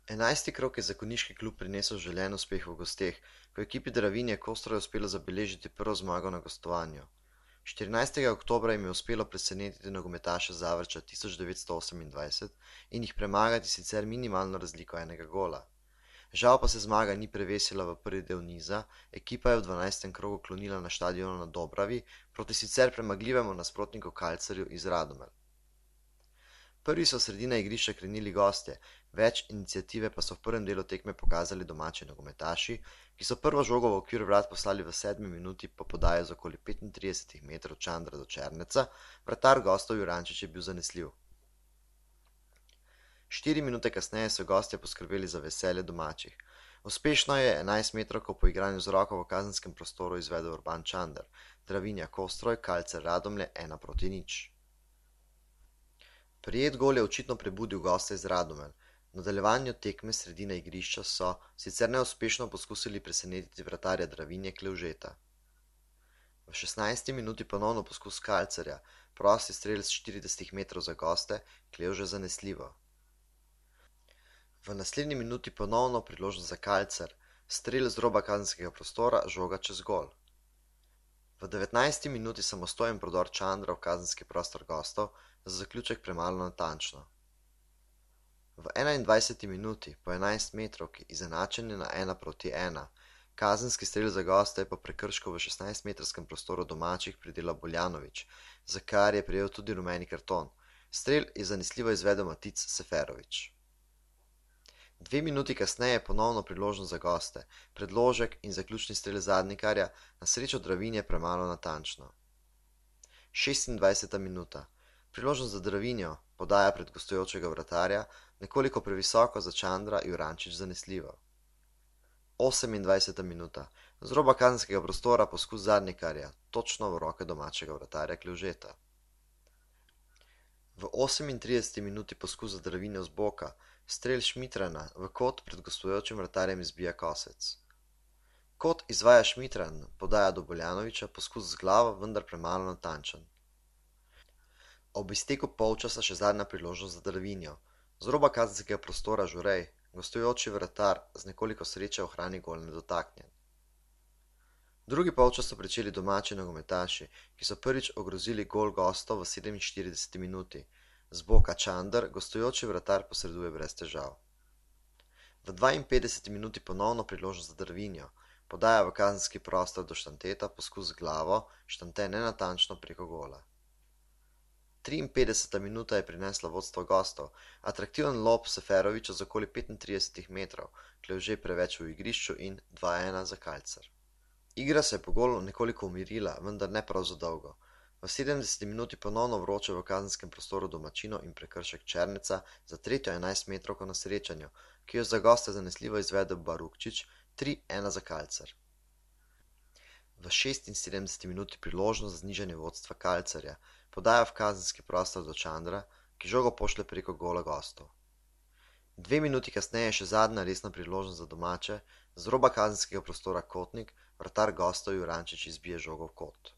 11. krog je za konjiški klub prinesel želen uspeh v gosteh, ko je ekipi Dravinje Kostro uspelo zabeležiti prvo zmago na gostovanju. 14. oktobra jim je uspelo presenetiti nogometaše Zavrča 1928 in jih premagati sicer minimalno razliko enega gola. Žal pa se zmaga ni prevesila v prvi del niza, ekipa je v 12. krogu klonila na štadionu na Dobravi proti sicer premagljivemu nasprotniku Kalcarju iz Radomelj. Prvi so sredina igrišča krenili gostje, več iniciative pa so v prvem delu tekme pokazali domači nogometaši, ki so prvo žogo v okvir vrat poslali v 7. minuti po podaji z okoli 35 metrov Čandra do Černeca, vratar gostov Jurančič je bil zanesljiv. 4 minute kasneje so gostje poskrbeli za veselje domačih. Uspešno je 11 metrovko po igranju z roko v kazenskem prostoru izvedel Urban Čander, Dravinja Kostroj, Kalcer Radomlje 1:0. Prijet gol je očitno prebudil goste iz Radomelj. V nadaljevanju tekme sredine igrišča so sicer neuspešno poskusili presenetiti vratarja Dravinje Klevžeta. V 16. minuti ponovno poskus Kalcerja, prosti strel z 40 metrov za goste, Klevže zanesljivo. V naslednji minuti ponovno priložnost za Kalcer, strel z roba kazenskega prostora, žoga čez gol. V 19. minuti samostojen prodor Čandra v kazenski prostor gostov, za zaključek premalo natančno. V 21. minuti po 11 metrovki izenačenje na 1:1, kazenski strel za goste je po prekršku v 16-metrskem prostoru domačih pridelal Boljanović, za kar je prejel tudi rumeni karton. Strel je zanesljivo izvedel Matic Seferović. 2 minuti kasneje je ponovno priložnost za goste, predložek in zaključni strel Zadnikarja, na srečo Dravinje premalo natančno. 26. minuta. Priložnost za Dravinjo, podaja pred gostujočega vratarja, nekoliko previsoko za Čandra, Jurančič zanesljivo. 28. minuta. Z roba kazenskega prostora poskus Zadnikarja, točno v roke domačega vratarja Klevžeta. V 38. minuti poskus za Dravinjo z boka, strel Šmitrana v kot pred gostujočim vratarjem izbija Kosec. Kot izvaja Šmitran, podaja do Boljanovića, poskus z glavo, vendar premalo natančen. Ob izteku polčasa še zadnja priložnost za Dravinjo. Z roba kazenskega prostora Žurej, gostujoči vratar z nekoliko sreče ohrani gol nedotaknjen. Drugi polčas so pričeli domači nogometaši, ki so prvič ogrozili gol gostov v 47. minuti. Z boka Čander, gostujoči vratar posreduje brez težav. V 52. minuti ponovno priložnost za Dravinjo, podaja v kazenski prostor do Štanteta, poskus z glavo, Štante nenatančno preko gola. 53. minuta je prinesla vodstvo gostov, atraktiven lob Seferovića z okoli 35 metrov, Klevže preveč v igrišču in 2:1 za Kalcer. Igra se je po golu nekoliko umirila, vendar ne prav za dolgo. V 70. minuti ponovno vroče v kazenskem prostoru domačino in prekršek Černeca za tretjo 11 metrovko na srečanju, ki jo za goste zanesljivo izvedel Barukčič, 3:1 za Kalcer. V 76. minuti priložnost za znižanje vodstva Kalcerja, podaja v kazenski prostor do Čandra, ki žogo pošlje preko gola gostov. 2 minuti kasneje je še zadnja resna priložnost za domače, z roba kazenskega prostora Kotnik, vratar gostov Jurančič izbije žogo v kot.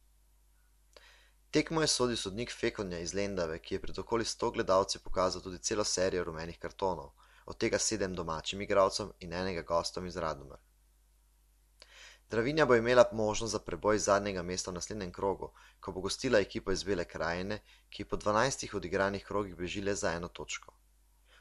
Tekmo je sodil sodnik Fekonja iz Lendave, ki je pred okoli 100 gledalci pokazal tudi celo serijo rumenih kartonov, od tega 7 domačim igralcem in enega gostom iz Radomelj. Dravinja bo imela možnost za preboj zadnjega mesta v naslednjem krogu, ko bo gostila ekipo iz Bele krajine, ki po 12 odigranih krogih beži le za 1 točko.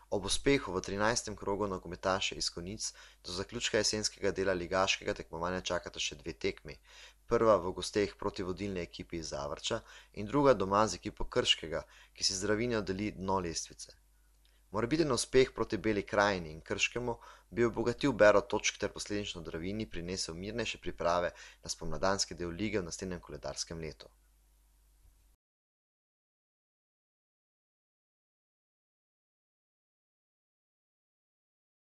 Ob uspehu v 13. krogu nogometaše iz Konjic do zaključka jesenskega dela ligaškega tekmovanja čakata še 2 tekmi, prva v gosteh proti vodilni ekipi iz Zavrča in druga doma z ekipo Krškega, ki si z Dravinjo deli dno lestvice. Morebiten uspeh proti Beli krajini in Krškemu bi obogatil bero točk ter posledično Dravinji prinesel mirnejše priprave na spomladanski del lige v naslednjem koledarskem letu.